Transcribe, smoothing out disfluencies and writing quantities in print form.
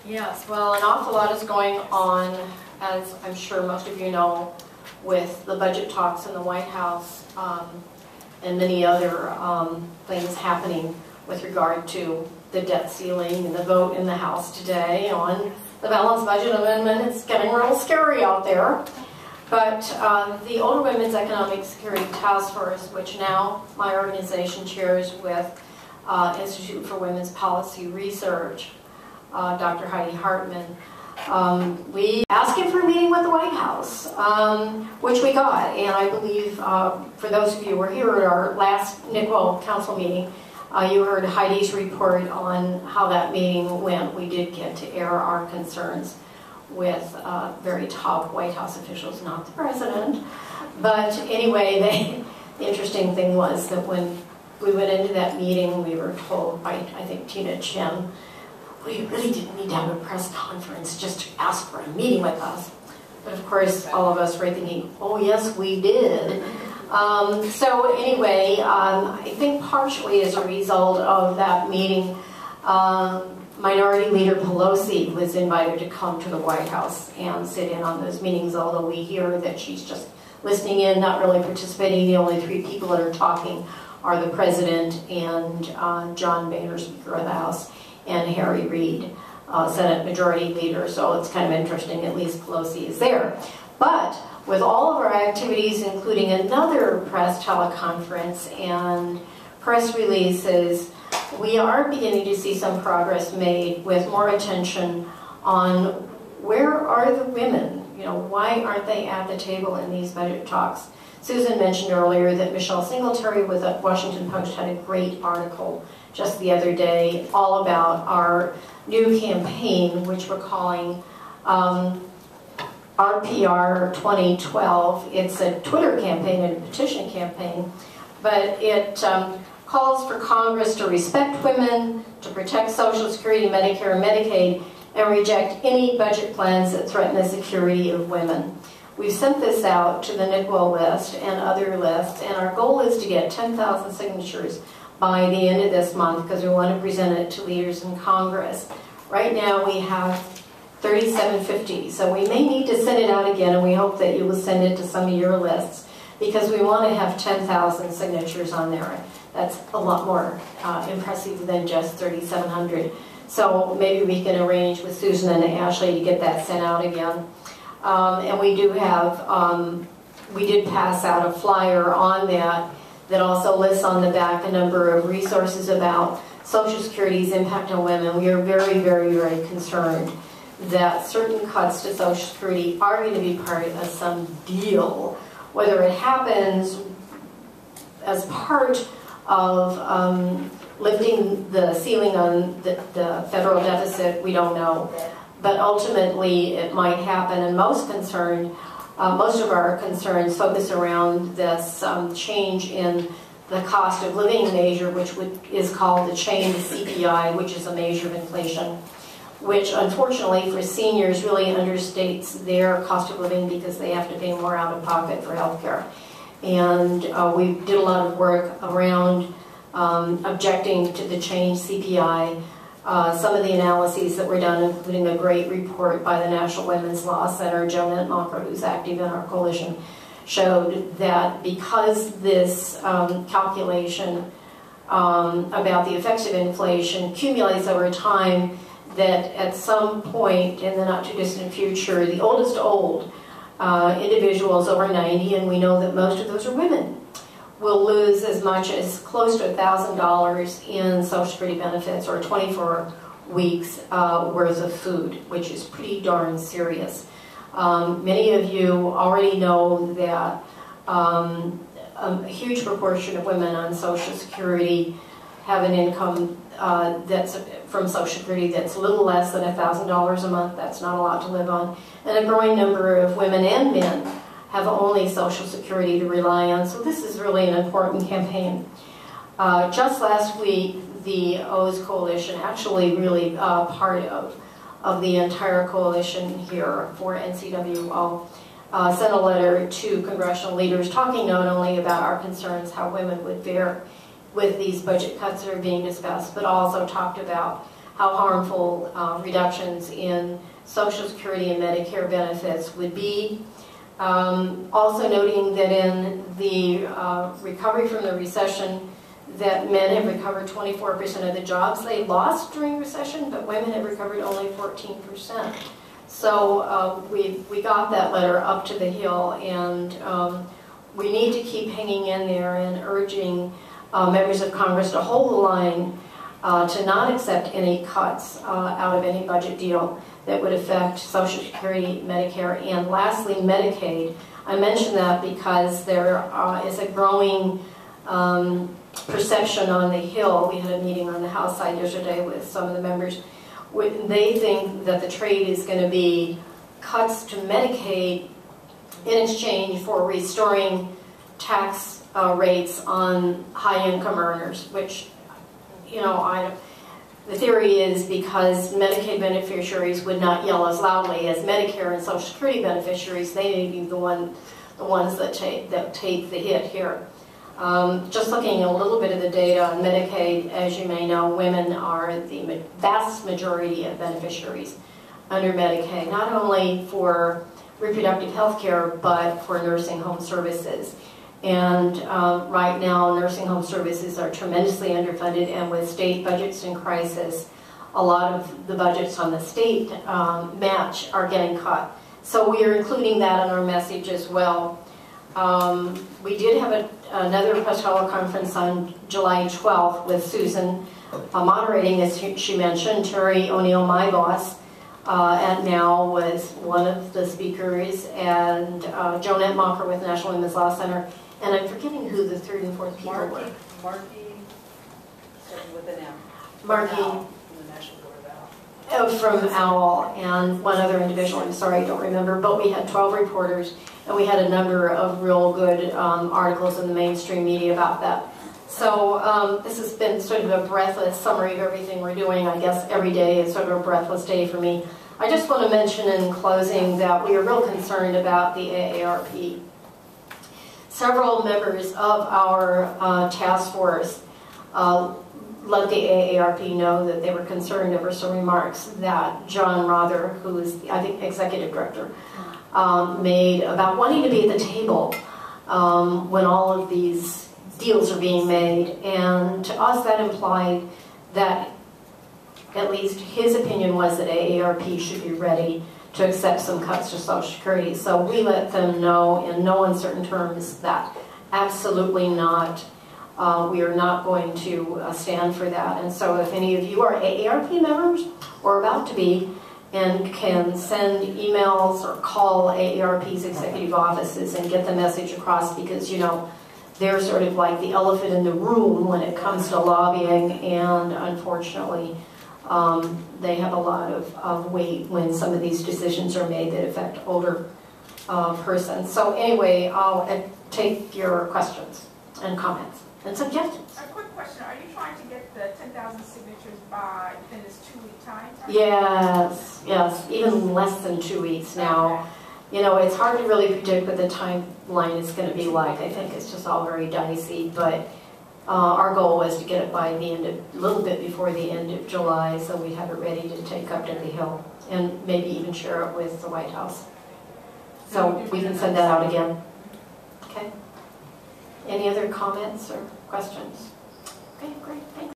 Yes, well, an awful lot is going on, as I'm sure most of you know, with the budget talks in the White House and many other things happening with regard to the debt ceiling and the vote in the House today on the balanced budget amendment. It's getting real scary out there. But the Older Women's Economic Security Task Force, which now my organization chairs with Institute for Women's Policy Research, Dr. Heidi Hartman, we asked him for a meeting with the White House, which we got. And I believe, for those of you who were here at our last NCWO council meeting, you heard Heidi's report on how that meeting went. We did get to air our concerns with very top White House officials, not the president. But anyway, the interesting thing was that when we went into that meeting, we were told by, I think, Tina Chen, we really didn't need to have a press conference just to ask for a meeting with us. But of course, all of us were thinking, oh yes, we did. So anyway, I think partially as a result of that meeting, Minority Leader Pelosi was invited to come to the White House and sit in on those meetings, although we hear that she's just listening in, not really participating. The only three people that are talking are the President and John Boehner, Speaker of the House, and Harry Reid, Senate Majority Leader. So it's kind of interesting, at least Pelosi is there. But with all of our activities, including another press teleconference and press releases, we are beginning to see some progress made with more attention on where are the women? You know, why aren't they at the table in these budget talks? Susan mentioned earlier that Michelle Singletary with the Washington Post had a great article just the other day all about our new campaign, which we're calling RPR 2012. It's a Twitter campaign and a petition campaign, but it calls for Congress to respect women, to protect Social Security, Medicare, and Medicaid, and reject any budget plans that threaten the security of women. We've sent this out to the NCWO list and other lists, and our goal is to get 10,000 signatures by the end of this month because we want to present it to leaders in Congress. Right now we have 3,750, so we may need to send it out again, and we hope that you will send it to some of your lists because we want to have 10,000 signatures on there. That's a lot more impressive than just 3,700. So maybe we can arrange with Susan and Ashley to get that sent out again. And we do have, we did pass out a flyer on that also lists on the back a number of resources about Social Security's impact on women. We are very, very, very concerned that certain cuts to Social Security are going to be part of some deal. Whether it happens as part of lifting the ceiling on the federal deficit, we don't know. But ultimately, it might happen, and most of our concerns focus around this change in the cost of living measure, which is called the chain CPI, which is a measure of inflation, which unfortunately for seniors really understates their cost of living because they have to pay more out of pocket for health care. And we did a lot of work around objecting to the change CPI. Some of the analyses that were done, including a great report by the National Women's Law Center, Joanette Mocker, who's active in our coalition, showed that because this calculation about the effects of inflation accumulates over time, that at some point in the not too distant future, the oldest old individuals over 90, and we know that most of those are women, will lose as much as close to $1,000 in Social Security benefits or 24 weeks worth of food, which is pretty darn serious. Many of you already know that a huge proportion of women on Social Security have an income that's from Social Security that's a little less than $1,000 a month. That's not a lot to live on. And a growing number of women and men have only Social Security to rely on. So this is really an important campaign. Just last week, the O's Coalition, actually really part of the entire coalition here for NCWO, sent a letter to congressional leaders talking not only about our concerns, how women would fare with these budget cuts that are being discussed, but also talked about how harmful reductions in Social Security and Medicare benefits would be. Also noting that in the recovery from the recession, that men have recovered 24% of the jobs they lost during recession, but women have recovered only 14%. So we got that letter up to the Hill, and we need to keep hanging in there and urging members of Congress to hold the line, to not accept any cuts out of any budget deal that would affect Social Security, Medicare, and lastly, Medicaid. I mention that because there is a growing perception on the Hill. We had a meeting on the House side yesterday with some of the members. They think that the trade is going to be cuts to Medicaid in exchange for restoring tax rates on high-income earners, which, you know, the theory is because Medicaid beneficiaries would not yell as loudly as Medicare and Social Security beneficiaries. They may be the ones that take the hit here. Just looking at a little bit of the data on Medicaid, as you may know, women are the vast majority of beneficiaries under Medicaid, not only for reproductive health care, but for nursing home services. And right now, nursing home services are tremendously underfunded, and with state budgets in crisis, a lot of the budgets on the state match are getting cut. So we are including that in our message as well. We did have another press teleconference on July 12th with Susan moderating, as she mentioned. Terry O'Neill, my boss, at NOW was one of the speakers, and Jonette Mocker with National Women's Law Center. And I'm forgetting who the third and fourth people were. Markey, starting with an M. Markey. From the National Board of OWL. Oh, from OWL, and one other individual, I'm sorry, I don't remember, but we had 12 reporters, and we had a number of real good articles in the mainstream media about that. So this has been sort of a breathless summary of everything we're doing. I guess every day is sort of a breathless day for me. I just want to mention in closing that we are real concerned about the AARP. Several members of our task force let the AARP know that they were concerned over some remarks that John Rother, who is, I think, executive director, made about wanting to be at the table when all of these deals are being made. And to us, that implied that at least his opinion was that AARP should be ready to accept some cuts to Social Security. So we let them know in no uncertain terms that absolutely not. We are not going to stand for that. And so if any of you are AARP members or about to be, and can send emails or call AARP's executive offices and get the message across, because, you know, they're sort of like the elephant in the room when it comes to lobbying, and unfortunately they have a lot of weight when some of these decisions are made that affect older persons. So anyway, I'll take your questions and comments and suggestions. A quick question. Are you trying to get the 10,000 signatures by in this 2-week time? Yes, yes, even less than 2 weeks now. Okay. You know, it's hard to really predict what the timeline is going to be like. I think it's just all very dicey, but our goal was to get it by the end of, a little bit before the end of July, so we'd have it ready to take up to the Hill and maybe even share it with the White House. So we can send that out again. Okay. Any other comments or questions? Okay, great. Thanks.